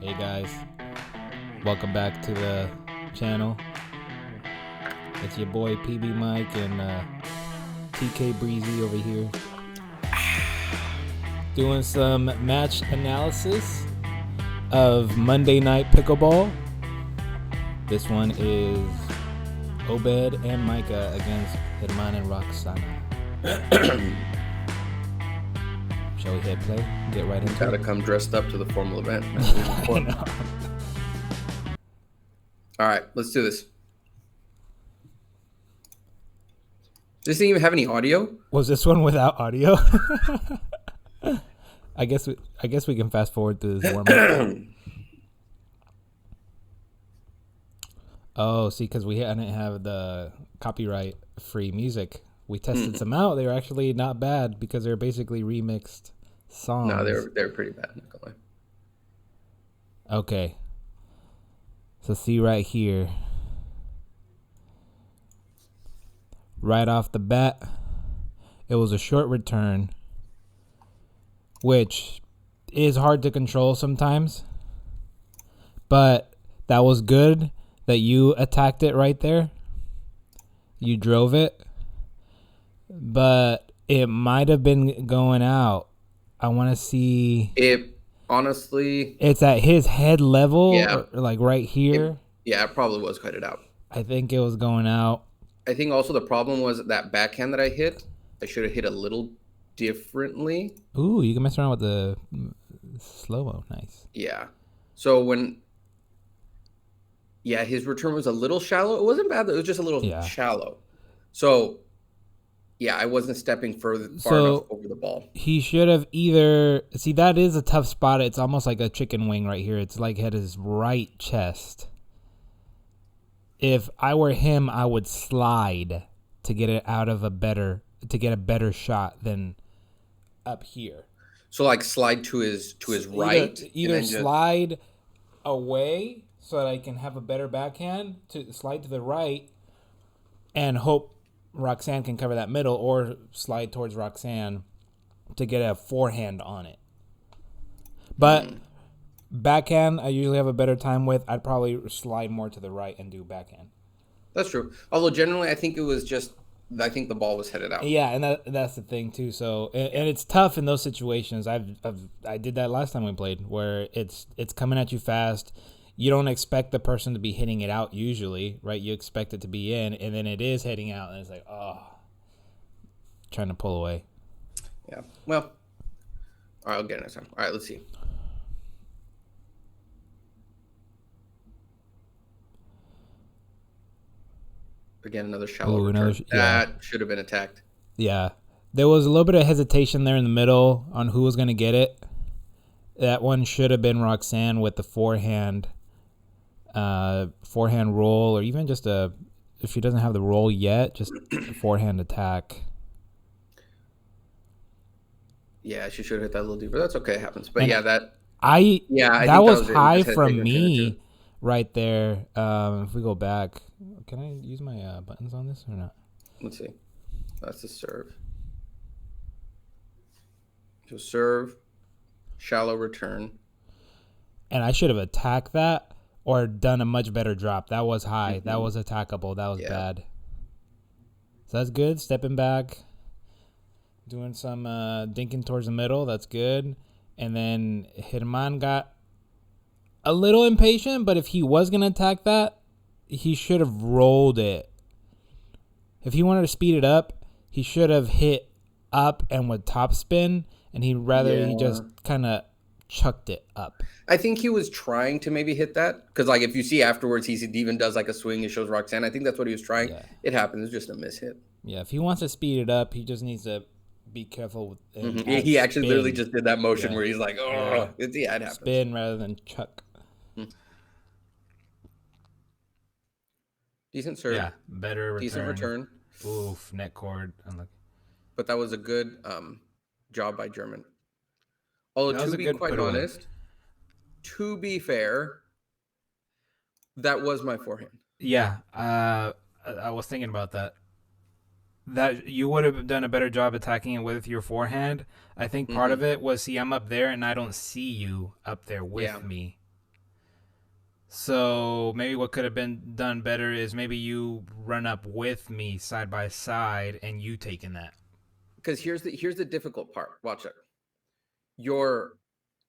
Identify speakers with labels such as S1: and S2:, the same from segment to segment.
S1: Hey guys, welcome back to the channel. It's your boy PB Mike and TK Breezy over here doing some match analysis of Monday Night Pickleball. This one is Obed and Micah against Herman and Roxana. Shall we hit play? Get right into it.
S2: Gotta come dressed up to the formal event.
S1: I know.
S2: All right, let's do this. Does it even have any audio?
S1: Was this one without audio? I guess we can fast forward through this warm-up. Oh, see, because we hadn't have the copyright-free music. We tested some out. They were actually not bad because they're basically remixed songs.
S2: No, they're pretty bad. Not gonna lie.
S1: Okay. So see right here. Right off the bat, it was a short return, which is hard to control sometimes. But that was good that you attacked it right there. You drove it. But it might have been going out. I want to see.
S2: It honestly.
S1: It's at his head level,
S2: Yeah.
S1: or like right here.
S2: It probably was cut it out.
S1: I think it was going out.
S2: I think also the problem was that backhand that I hit. I should have hit a little differently.
S1: Ooh, you can mess around with the slow-mo. Nice.
S2: Yeah. So his return was a little shallow. It wasn't bad. It was just a little shallow. So. Yeah, I wasn't stepping far enough over the ball.
S1: He should have either... See, that is a tough spot. It's almost like a chicken wing right here. It's like at his right chest. If I were him, I would slide to get it out of to get a better shot than up here.
S2: So like slide to his right.
S1: Either slide away so that I can have a better backhand, to slide to the right and hope Roxanne can cover that middle, or slide towards Roxanne to get a forehand on it. But backhand, I usually have a better time with. I'd probably slide more to the right and do backhand. That's
S2: true. Although generally, I think the ball was headed out.
S1: Yeah, and that's the thing too. So and it's tough in those situations. I did that last time we played, where it's coming at you fast. You don't expect the person to be hitting it out usually, right? You expect it to be in, and then it is heading out, and it's like, trying to pull away.
S2: Yeah. Well, all right, I'll get it next time. All right, let's see. Again, another shallow return. That should have been attacked.
S1: Yeah. There was a little bit of hesitation there in the middle on who was going to get it. That one should have been Roxanne with the forehand roll, or even just if she doesn't have the roll yet, just a forehand attack.
S2: Yeah, she should have hit that a little deeper. That's okay, it happens. But
S1: and
S2: that
S1: was high from me right there. If we go back, can I use my buttons on this or not?
S2: Let's see. That's the serve. So serve, shallow return.
S1: And I should have attacked that or done a much better drop. That was high. Mm-hmm. That was attackable. That was bad. So that's good. Stepping back. Doing some dinking towards the middle. That's good. And then Herman got a little impatient, but if he was going to attack that, he should have rolled it. If he wanted to speed it up, he should have hit up and with top spin, and he just kind of chucked it up.
S2: I think he was trying to maybe hit that, because like if you see afterwards, he even does like a swing. He shows Roxanne. I think that's what he was trying. Yeah. It happens. It's just a miss hit.
S1: Yeah, if he wants to speed it up, he just needs to be careful with.
S2: He actually literally just did that motion where he's like, "Oh, it happens."
S1: Spin rather than chuck.
S2: Decent serve.
S1: Yeah, better return.
S2: Decent return.
S1: Oof, net cord.
S2: But that was a good job by German. Although, to be quite honest, to be fair, that was my forehand.
S1: Yeah, I was thinking about that. That you would have done a better job attacking it with your forehand. I think part of it was, see, I'm up there and I don't see you up there with me. So maybe what could have been done better is maybe you run up with me side by side and you taking that.
S2: Because here's the difficult part. Watch it.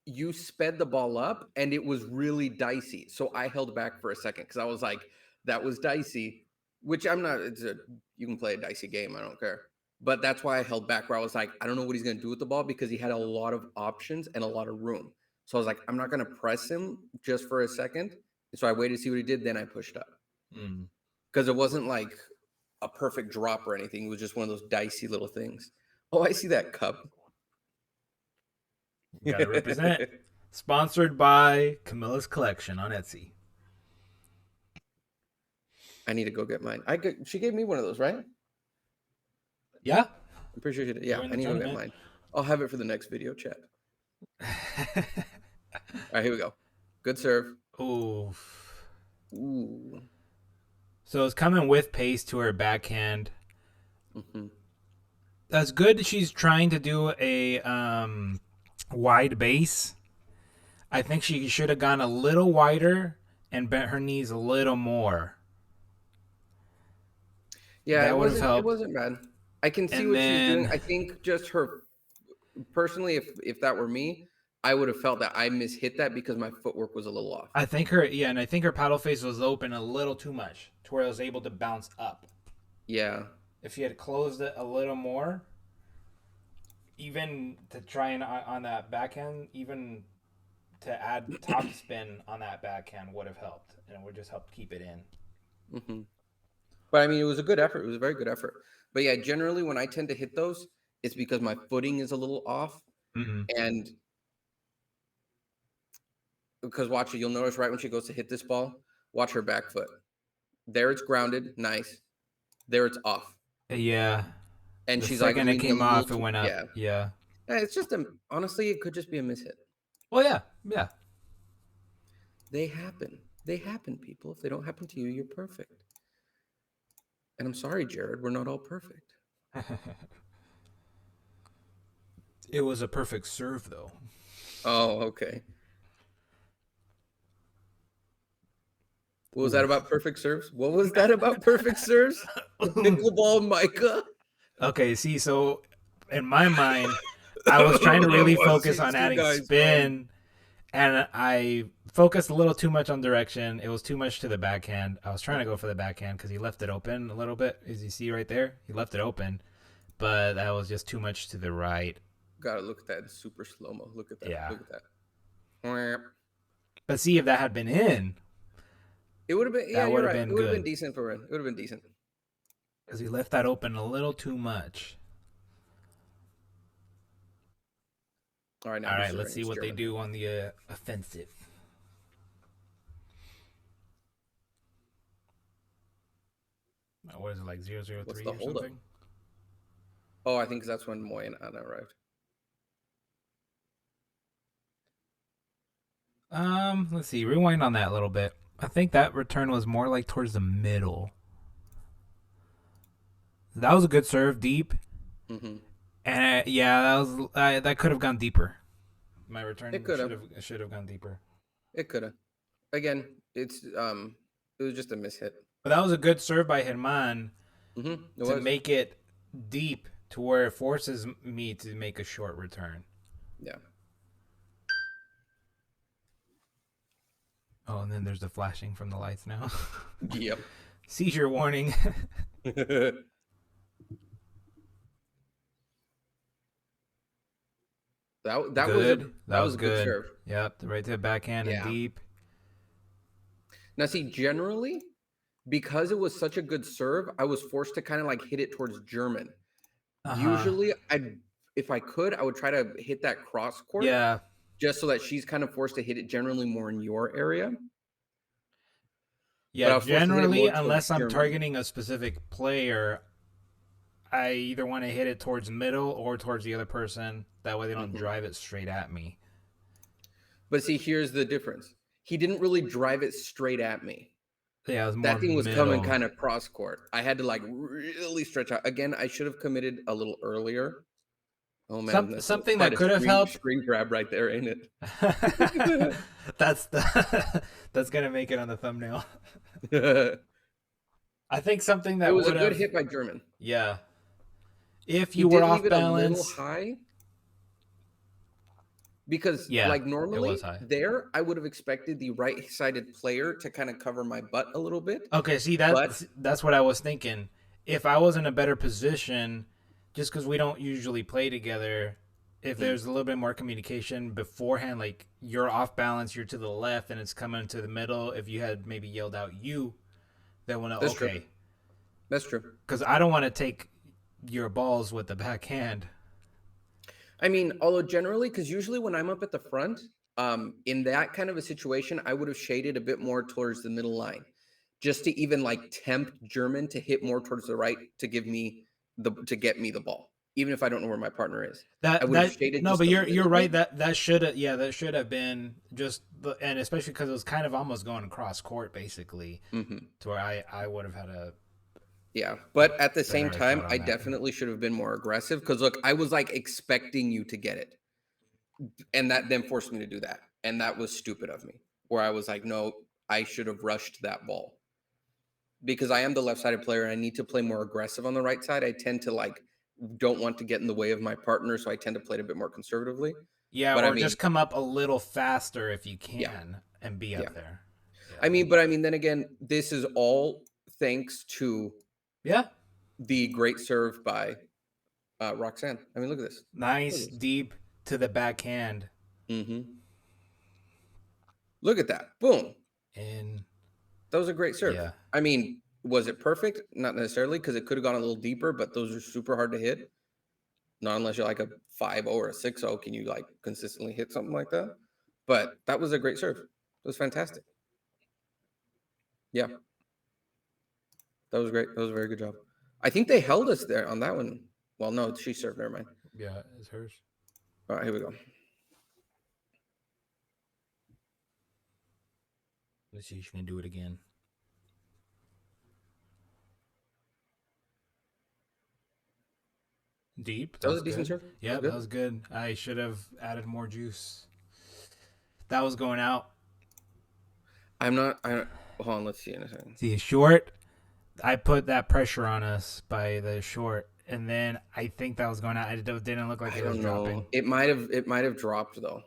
S2: You sped the ball up and it was really dicey. So I held back for a second because I was like, that was dicey, which I'm not. You can play a dicey game. I don't care. But that's why I held back, where I was like, I don't know what he's going to do with the ball because he had a lot of options and a lot of room. So I was like, I'm not going to press him just for a second. So I waited to see what he did. Then I pushed up because it wasn't like a perfect drop or anything. It was just one of those dicey little things. Oh, I see that cup.
S1: Gotta represent. Sponsored by Camilla's Collection on Etsy.
S2: I need to go get mine. She gave me one of those, right?
S1: Yeah.
S2: I'm pretty sure she did. Yeah, I need to go get mine. I'll have it for the next video chat. All right, here we go. Good serve.
S1: Ooh.
S2: Ooh.
S1: So it's coming with pace to her backhand. That's good. She's trying to do a wide base. I think she should have gone a little wider and bent her knees a little more.
S2: Yeah, it wasn't bad. I can see what she's doing. I think just her personally, if that were me, I would have felt that I mishit that because my footwork was a little off.
S1: I think her paddle face was open a little too much to where I was able to bounce up.
S2: Yeah.
S1: If she had closed it a little more, even to try and on that backhand, even to add top spin on that backhand would have helped, and it would just help keep it in.
S2: But I mean, it was a good effort. It was a very good effort. But yeah, generally when I tend to hit those, it's because my footing is a little off. And because watch it, you'll notice right when she goes to hit this ball, watch her back foot. There it's grounded, nice. There it's off.
S1: Yeah.
S2: And she's like,
S1: it came off, it went up. Yeah.
S2: It's just honestly, it could just be a mishit.
S1: Well, yeah.
S2: They happen. They happen, people. If they don't happen to you, you're perfect. And I'm sorry, Jared, we're not all perfect.
S1: It was a perfect serve, though.
S2: Oh, okay. What was that about perfect serves? What was that about perfect serves? Pickleball Micah?
S1: Okay, see, so in my mind, I was trying to really focus on adding spin, and I focused a little too much on direction. It was too much to the backhand. I was trying to go for the backhand because he left it open a little bit. As you see right there, he left it open, but that was just too much to the right.
S2: Gotta look at that super slow-mo. Look at that.
S1: Yeah.
S2: Look at that.
S1: But see, if that had been in,
S2: it would have been. Yeah, you're right. It would have been decent for him. It would have been decent.
S1: Because he left that open a little too much.
S2: All right,
S1: let's see what they do on the offensive. What is it, like 0-0-3 or something?
S2: Oh, I think that's when Moy and Anna arrived.
S1: Let's see. Rewind on that a little bit. I think that return was more like towards the middle. That was a good serve, deep. And that could have gone deeper. My return should have gone deeper.
S2: It could have. Again, it was just a mishit.
S1: But that was a good serve by Herman to make it deep to where it forces me to make a short return.
S2: Yeah.
S1: Oh, and then there's the flashing from the lights now.
S2: Yep.
S1: Seizure warning.
S2: That was a good serve.
S1: Yep, right to the backhand and deep.
S2: Now, see, generally, because it was such a good serve, I was forced to kind of like hit it towards German. Usually, if I could, I would try to hit that cross court.
S1: Yeah.
S2: Just so that she's kind of forced to hit it generally more in your area.
S1: Yeah, generally, unless I'm targeting a specific player, I either want to hit it towards middle or towards the other person. That way they don't drive it straight at me.
S2: But see, here's the difference. He didn't really drive it straight at me.
S1: Yeah, it was more
S2: that thing was
S1: middle.
S2: coming kind of cross court. I had to like really stretch out. Again, I should have committed a little earlier. Oh man, that's
S1: Something
S2: quite
S1: that
S2: a
S1: could have helped.
S2: screen grab right there, ain't it?
S1: That's that's gonna make it on the thumbnail.
S2: It
S1: I think something that
S2: was a
S1: would
S2: good
S1: have,
S2: hit by German.
S1: yeah. If
S2: He
S1: you were
S2: did leave
S1: off
S2: it a little
S1: balance,
S2: high because,
S1: yeah,
S2: like,
S1: it was
S2: normally
S1: high.
S2: there, I would have expected the right-sided player to kind of cover my butt a little bit,
S1: Okay, see
S2: but
S1: that's what I was thinking. If I was in a better position, just because we don't usually play together, if
S2: mm,
S1: there's a little bit more communication beforehand, like you're off balance, you're to the left, and it's coming to the middle. If you had maybe yelled out "you," then we'll know.
S2: that's true.
S1: Okay,
S2: That's true.
S1: because I don't want to take your balls with the backhand.
S2: I mean, although generally, because usually when I'm up at the front, in that kind of a situation, I would have shaded a bit more towards the middle line, just to even like tempt German to hit more towards the right to give me to get me the ball, even if I don't know where my partner is. I would have
S1: That
S2: shaded
S1: no,
S2: just
S1: but
S2: a
S1: you're
S2: little
S1: right.
S2: bit.
S1: That should have, yeah, that should have been just the, and especially because it was kind of almost going across court basically,
S2: Hmm.
S1: to where I would have had a
S2: Yeah, but at the same
S1: better
S2: time,
S1: shot
S2: I
S1: on that.
S2: definitely should have been more aggressive because look, I was like expecting you to get it, and that then forced me to do that, and that was stupid of me. Where I was like, no, I should have rushed that ball because I am the left-sided player and I need to play more aggressive on the right side. I tend to like don't want to get in the way of my partner, so I tend to play it a bit more conservatively.
S1: Yeah,
S2: But I
S1: or
S2: mean,
S1: just come up a little faster if you
S2: yeah,
S1: can and be
S2: yeah.
S1: up there. Yeah.
S2: But I mean, then again, this is all thanks to
S1: Yeah.
S2: the great serve by Roxanne. I mean, look at this. Look
S1: Nice
S2: at this.
S1: deep to the backhand.
S2: Hmm. Look at that. Boom.
S1: And
S2: That was a great serve.
S1: yeah.
S2: I mean, was it perfect? Not necessarily, because it could have gone a little deeper, but those are super hard to hit. Not unless you're like a 5-0 or a 6-0, can you like consistently hit something like that? But that was a great serve. It was fantastic. Yeah, that was great. That was a very good job. I think they held us there on that one. Well, no, she served. Never mind.
S1: Yeah, it's hers.
S2: All right, here we go.
S1: Let's see if she can do it again. Deep.
S2: That was
S1: That's
S2: a decent
S1: good.
S2: serve. That
S1: Yeah,
S2: was
S1: that
S2: good.
S1: was good. I should have added more juice. That was going out.
S2: I'm not. Hold on. Let's see in a second.
S1: See, short. I put that pressure on us by the short, and then I think that was going out. It didn't look like
S2: I
S1: it was
S2: don't
S1: dropping.
S2: know. It might have. It might have dropped though.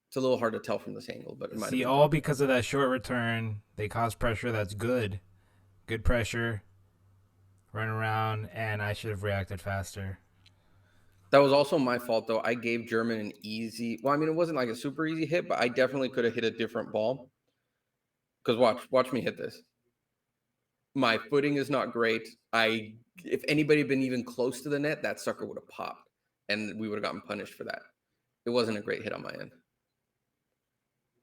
S2: It's a little hard to tell from this angle, but it might have
S1: See,
S2: been
S1: all
S2: dropped.
S1: because of that short return, they caused pressure. That's good. Good pressure. Run around, and I should have reacted faster.
S2: That was also my fault, though. I gave German an easy. Well, I mean, it wasn't like a super easy hit, but I definitely could have hit a different ball. Because watch me hit this. My footing is not great. If anybody had been even close to the net, that sucker would have popped, and we would have gotten punished for that. It wasn't a great hit on my end.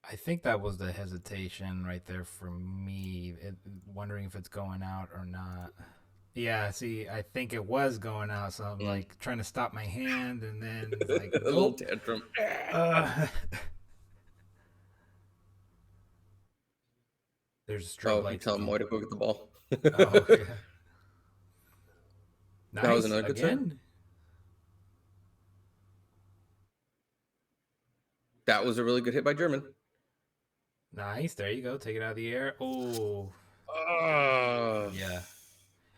S1: I think that was the hesitation right there for me, wondering if it's going out or not. Yeah, see, I think it was going out, so I'm
S2: Mm.
S1: like trying to stop my hand, and then it's like,
S2: A little
S1: nope.
S2: tantrum.
S1: There's strobe
S2: Oh, you
S1: lights
S2: tell
S1: again.
S2: Moy to go get the ball.
S1: Oh, okay.
S2: That was
S1: Nice
S2: another good serve.
S1: again.
S2: That was a really good hit by German.
S1: Nice. There you go. Take it out of the air. Oh,
S2: Oh,
S1: yeah.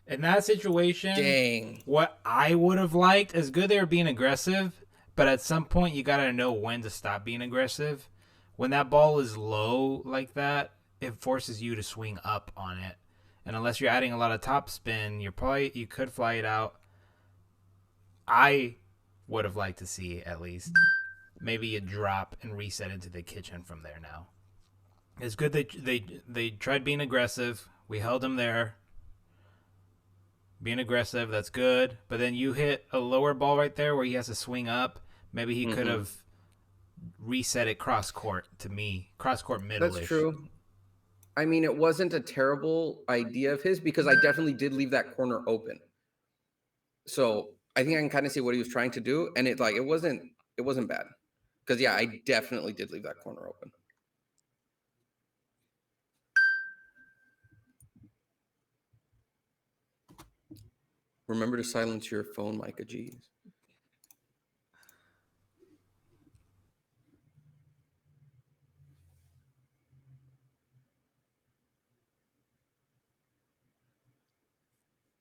S1: In that situation,
S2: dang.
S1: what I would have liked is good they were being aggressive, but at some point you gotta know when to stop being aggressive. When that ball is low like that, it forces you to swing up on it. And unless you're adding a lot of top spin, you could fly it out. I would have liked to see at least maybe a drop and reset into the kitchen from there now. It's good they tried being aggressive. We held them there. Being aggressive, that's good. But then you hit a lower ball right there where he has to swing up. Maybe he could
S2: Hmm.
S1: have reset it cross court to me, cross court middle
S2: That's
S1: ish.
S2: true. I mean, it wasn't a terrible idea of his because I definitely did leave that corner open. So I think I can kind of see what he was trying to do, and it wasn't bad because yeah, I definitely did leave that corner open. Remember to silence your phone, Micah. Jeez.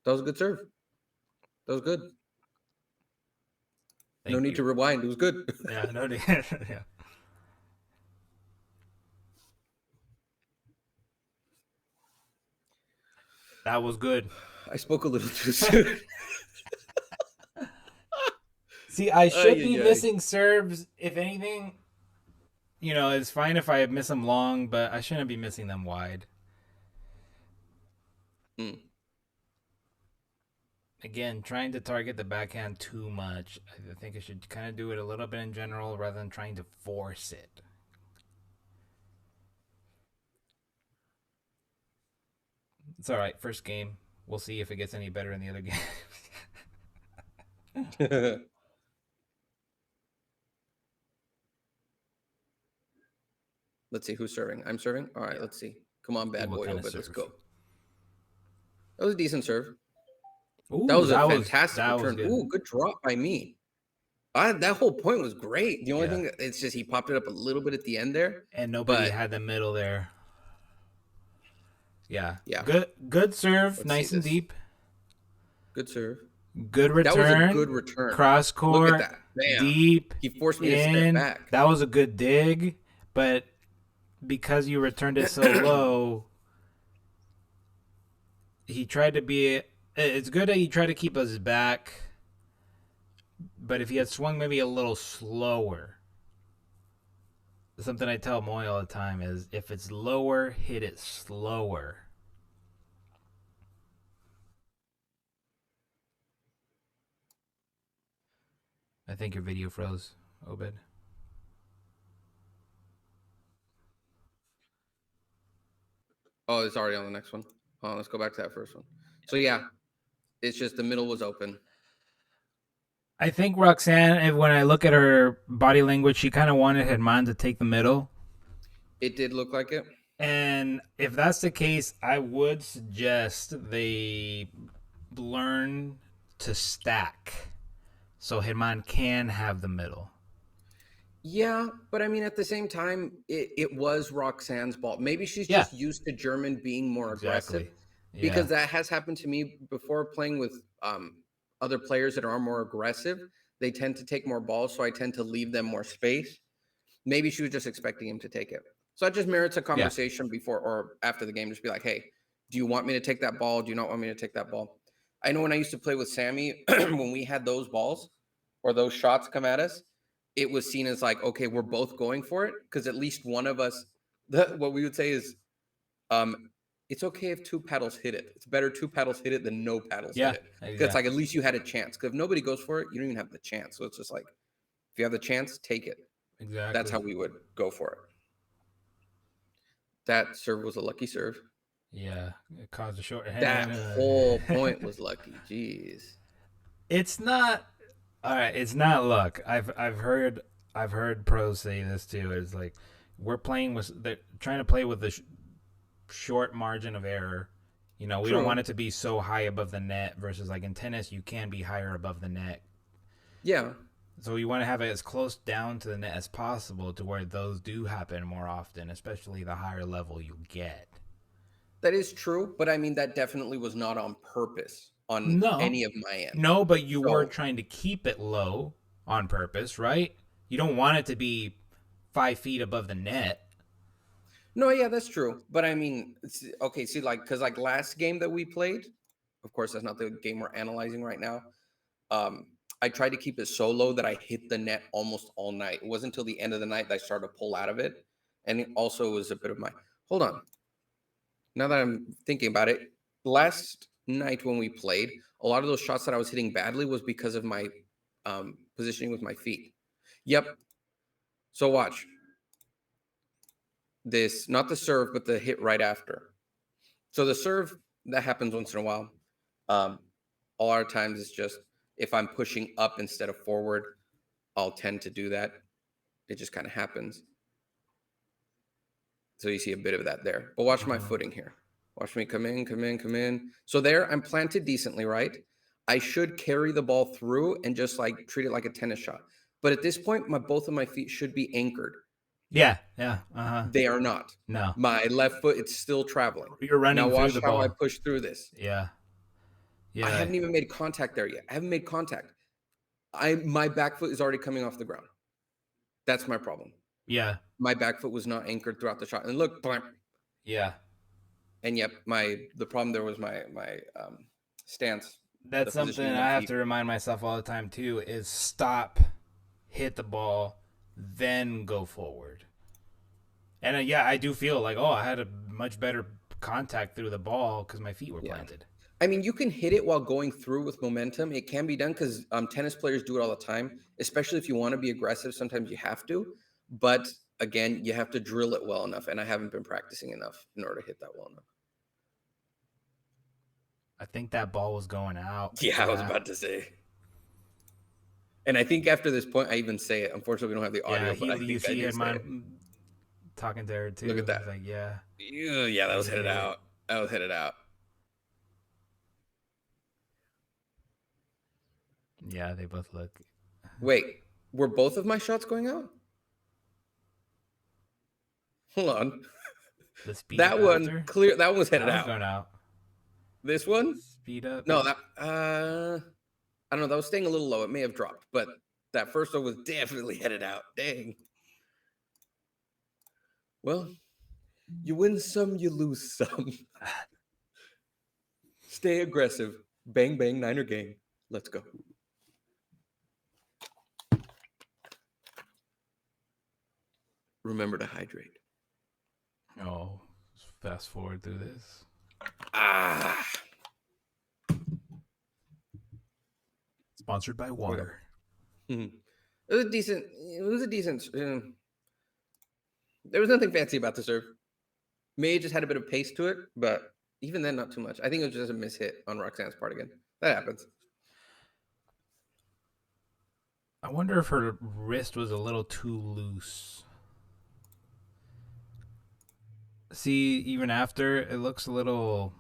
S2: That was a good serve. That was good. No need to rewind. It was good.
S1: Yeah, no need. Yeah. That was good.
S2: I spoke a little too soon.
S1: See, I should be
S2: Ay, ay, ay.
S1: missing serves. If anything, it's fine if I miss them long, but I shouldn't be missing them wide.
S2: Mm.
S1: Again, trying to target the backhand too much. I think I should kind of do it a little bit in general rather than trying to force it. It's all right. First game. We'll see if it gets any better in the other game.
S2: Let's see who's serving. I'm serving. All right,
S1: Yeah.
S2: let's see. Come on, bad
S1: what
S2: boy,
S1: kind of
S2: Obed. Let's
S1: serve.
S2: go. That was a decent serve.
S1: Ooh,
S2: That was a fantastic
S1: that was
S2: return.
S1: good.
S2: Ooh, good drop by me. That whole point was great. The only
S1: Yeah.
S2: thing, it's just he popped it up a little bit at the end there.
S1: And nobody
S2: But
S1: had the middle there. Yeah.
S2: yeah,
S1: Good serve,
S2: let's
S1: nice
S2: see
S1: and
S2: this.
S1: deep.
S2: Good serve.
S1: Good return.
S2: That was a good return.
S1: Cross court.
S2: Look at that. Bam.
S1: Deep.
S2: He forced me to
S1: in.
S2: step back.
S1: That was a good dig, but because you returned it so low, he tried to be. It's good that he tried to keep us back, but if he had swung maybe a little slower. Something I tell Moy all the time is if it's lower, hit it slower. I think your video froze, Obed.
S2: Oh, it's already on the next one. Oh, let's go back to that first one. So yeah, it's just the middle was open.
S1: I think Roxanne, when I look at her body language, she kind of wanted Herman to take the middle.
S2: It did look like it.
S1: And if that's the case, I would suggest they learn to stack so Herman can have the middle.
S2: Yeah, but I mean, at the same time, it was Roxanne's ball. Maybe she's just used to German being more aggressive. Yeah. Because that has happened to me before playing with other players that are more aggressive. They tend to take more balls, so I tend to leave them more space. Maybe she was just expecting him to take it. So that just merits a conversation before or after the game. Just be like, hey, do you want me to take that ball? Do you not want me to take that ball? I know when I used to play with Sammy, when we had those balls or those shots come at us, it was seen as like, okay, we're both going for it. Because at least one of us, what we would say is, it's okay if two paddles hit it. It's better two paddles hit it than no paddles hit it. Because it's like, at least you had a chance. Because if nobody goes for it, you don't even have the chance. So it's just like, if you have the chance, take it.
S1: Exactly.
S2: That's how we would go for it. That serve was a lucky serve.
S1: Yeah, it caused a short hand.
S2: That whole point was lucky. Jeez.
S1: It's not. All right, it's not luck. I've heard pros say this too. It's like they're trying to play with the short margin of error. We don't want it to be so high above the net versus like in tennis, you can be higher above the net.
S2: Yeah.
S1: So you want to have it as close down to the net as possible to where those do happen more often, especially the higher level you get.
S2: That is true, but I mean, that definitely was not on purpose on any of my end.
S1: No, but you were trying to keep it low on purpose, right? You don't want it to be 5 feet above the net.
S2: No, yeah, that's true. But I mean, okay, see, like, because like last game that we played, of course, that's not the game we're analyzing right now. I tried to keep it so low that I hit the net almost all night. It wasn't until the end of the night that I started to pull out of it. And it also was a bit of hold on. Now that I'm thinking about it, last night when we played, a lot of those shots that I was hitting badly was because of my positioning with my feet. Yep. So watch. This, not the serve, but the hit right after. So the serve, that happens once in a while. A lot of times it's just if I'm pushing up instead of forward, I'll tend to do that. It just kind of happens. So you see a bit of that there. But watch my footing here. Watch me come in, come in, come in. So there, I'm planted decently, right? I should carry the ball through and just like treat it like a tennis shot. But at this point, both of my feet should be anchored.
S1: Yeah.
S2: They are not.
S1: No.
S2: My left foot, it's still traveling.
S1: You're running
S2: now watch
S1: through the
S2: how
S1: ball.
S2: I push through this.
S1: Yeah.
S2: I
S1: Yeah.
S2: haven't even made contact there yet. I haven't made contact. My back foot is already coming off the ground. That's my problem.
S1: Yeah.
S2: My back foot was not anchored throughout the shot. And look, blam.
S1: Yeah.
S2: And yep, the problem there was my stance, the
S1: That's something
S2: positioning of my
S1: I have
S2: feet.
S1: to remind myself all the time too, is stop, hit the ball, then go forward. And yeah, I do feel like, I had a much better contact through the ball because my feet were
S2: Yeah.
S1: planted.
S2: I mean, you can hit it while going through with momentum. It can be done because tennis players do it all the time, especially if you want to be aggressive. Sometimes you have to. But again, you have to drill it well enough. And I haven't been practicing enough in order to hit that well enough.
S1: I think that ball was going out.
S2: Yeah, I was about to say. And I think after this point, I even say it. Unfortunately, we don't have the audio, but I think I do say it.
S1: Talking to her too.
S2: Look at that.
S1: He's like, yeah.
S2: Yeah, that was headed out. That was headed out.
S1: Yeah, they both look.
S2: Wait, were both of my shots going out? Hold on.
S1: The speed
S2: That one clear. That one was headed out.
S1: Going out.
S2: This one?
S1: Speed up.
S2: No, that I don't know. That was staying a little low. It may have dropped, but that first one was definitely headed out. Dang. Well, you win some, you lose some. Stay aggressive. Bang, bang, Niner gang. Let's go. Remember to hydrate.
S1: Oh, fast forward through this. Sponsored by water.
S2: It was a decent. There was nothing fancy about the serve. May just had a bit of pace to it, but even then, not too much. I think it was just a mishit on Roxanne's part again. That happens.
S1: I wonder if her wrist was a little too loose. See, even after, it looks a little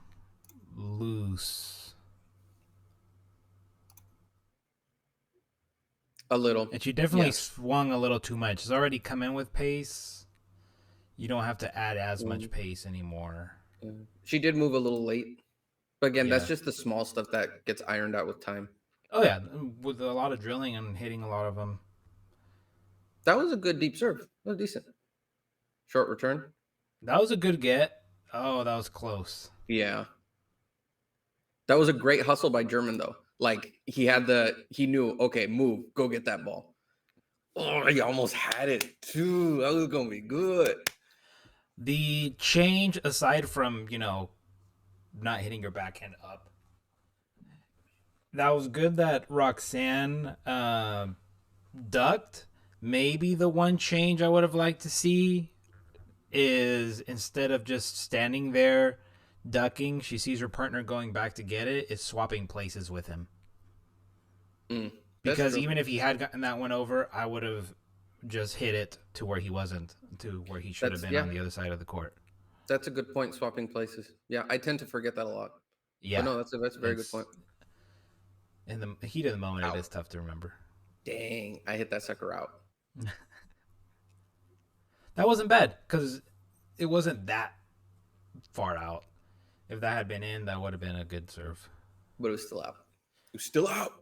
S1: loose.
S2: A little.
S1: And she definitely swung a little too much. It's already come in with pace. You don't have to add as much pace anymore.
S2: Yeah. She did move a little late. But again, that's just the small stuff that gets ironed out with time.
S1: Oh, yeah. With a lot of drilling and hitting a lot of them.
S2: That was a good deep serve. That was decent. Short return.
S1: That was a good get. Oh, that was close.
S2: Yeah. That was a great hustle by German, though. Like, he knew, okay, move, go get that ball. Oh, he almost had it, too. That was going to be good.
S1: The change, aside from, not hitting your backhand up, that was good that Roxanne ducked. Maybe the one change I would have liked to see is instead of just standing there ducking, she sees her partner going back to get it, is swapping places with him. Because even if he had gotten that one over, I would have just hit it to where he wasn't, to where he should have been on the other side of the court.
S2: That's a good point, swapping places. Yeah, I tend to forget that a lot. Yeah. But no, that's a very good point.
S1: In the heat of the moment, it is tough to remember.
S2: Dang, I hit that sucker out.
S1: That wasn't bad, because it wasn't that far out. If that had been in, that would have been a good serve.
S2: But it was still out. It was still out.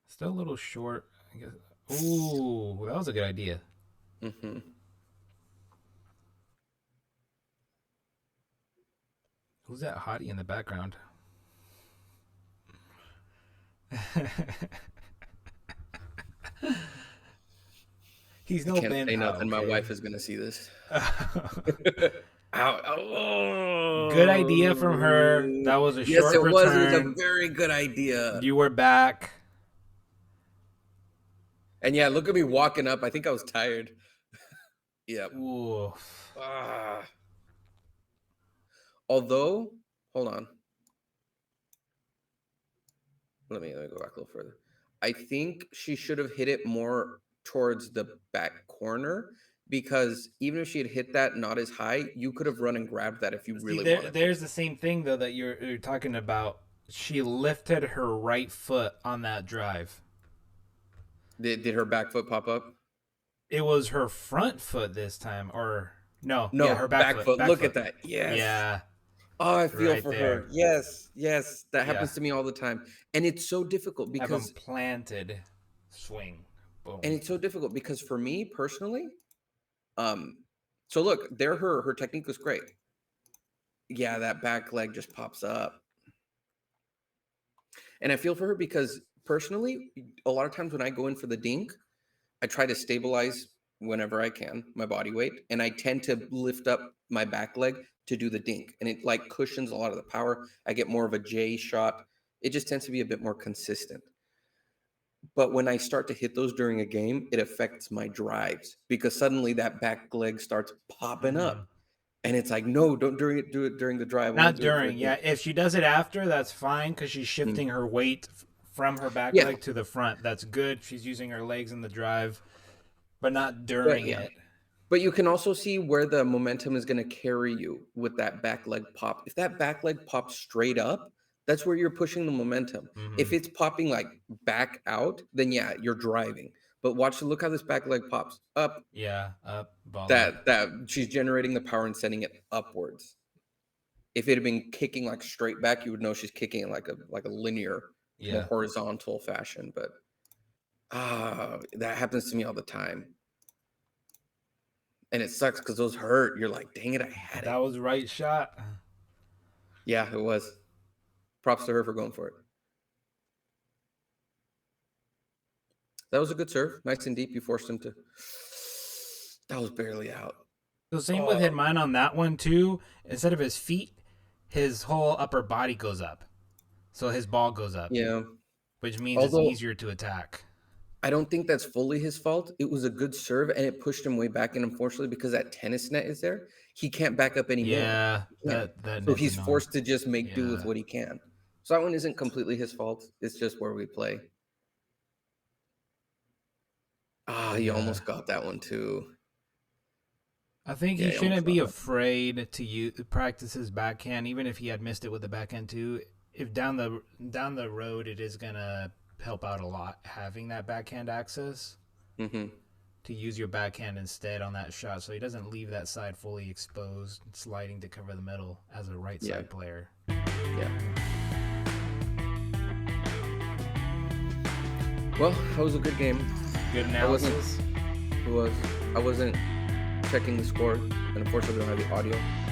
S1: Still a little short, I guess. Ooh, that was a good idea.
S2: Mm-hmm.
S1: Who's that hottie in the background? He's no Ben.
S2: Can't say nothing. My wife is gonna see this. Ow. Oh.
S1: Good idea from her. That was a short return. Yes, it was.
S2: It was a very good idea.
S1: You were back.
S2: And yeah, look at me walking up. I think I was tired. Yeah.
S1: Ooh.
S2: Although, hold on. Let me go back a little further. I think she should have hit it more towards the back corner, because even if she had hit that not as high, you could have run and grabbed that if you really wanted.
S1: There's the same thing, though, that you're talking about. She lifted her right foot on that drive.
S2: Did her back foot pop up?
S1: It was her front foot this time, or no?
S2: No,
S1: yeah, her back foot.
S2: Look at that. Yes.
S1: Yeah.
S2: Oh, I feel
S1: right
S2: for
S1: there.
S2: her. Yes, yes, that
S1: Yeah.
S2: happens to me all the time, and it's so difficult
S1: Have them
S2: because
S1: planted. Swing. Boom.
S2: for me personally, um, so look, her technique was great. Yeah, that back leg just pops up, and I feel for her because personally, a lot of times when I go in for the dink, I try to stabilize whenever I can my body weight, and I tend to lift up my back leg to do the dink, and it like cushions a lot of the power. I get more of a J shot. It just tends to be a bit more consistent. But when I start to hit those during a game, it affects my drives because suddenly that back leg starts popping
S1: Mm-hmm.
S2: up. And it's like, no, don't do it during the drive. I want
S1: Not
S2: to do it for a
S1: during.
S2: dink.
S1: Yeah, if she does it after, that's fine because she's
S2: Mm.
S1: shifting her weight from her back
S2: Yeah,
S1: leg to the front. That's good. She's using her legs in the drive, but not
S2: but
S1: during
S2: yeah.
S1: it.
S2: But you can also see where the momentum is going to carry you with that back leg pop. If that back leg pops straight up, that's where you're pushing the momentum.
S1: Mm-hmm.
S2: If it's popping like back out, then yeah, you're driving. But look how this back leg pops up.
S1: Yeah, up, ball up.
S2: That she's generating the power and sending it upwards. If it had been kicking like straight back, you would know she's kicking in like a linear, more
S1: Yeah.
S2: horizontal fashion. But that happens to me all the time. And it sucks because those hurt. You're like, dang it, I had
S1: But
S2: it.
S1: that was the right shot.
S2: Yeah, it was. Props to her for going for it. That was a good serve. Nice and deep. You forced him to. That was barely out.
S1: So same with
S2: Oh,
S1: hit mine on that one too. Instead of his feet, his whole upper body goes up. So his ball goes up,
S2: yeah.
S1: which means it's
S2: Although
S1: easier to attack.
S2: I don't think that's fully his fault. It was a good serve and it pushed him way back. And unfortunately, because that tennis net is there, he can't back up anymore.
S1: Yeah,
S2: He can't.
S1: that
S2: So
S1: net's
S2: he's
S1: annoying.
S2: forced to just make do with
S1: Yeah.
S2: what he can. So that one isn't completely his fault. It's just where we play. He
S1: Yeah.
S2: almost got that one too.
S1: I think
S2: Yeah,
S1: he
S2: he almost
S1: shouldn't be
S2: got that.
S1: afraid to practice his backhand, even if he had missed it with the backhand too. If down the road, it is gonna help out a lot having that backhand access
S2: Hmm.
S1: to use your backhand instead on that shot, so he doesn't leave that side fully exposed, sliding to cover the middle as a right
S2: Yeah.
S1: side player.
S2: Yeah. Well, that was a good game.
S1: Good
S2: I wasn't.
S1: analysis.
S2: It was. I wasn't checking the score, and unfortunately, we don't have the audio.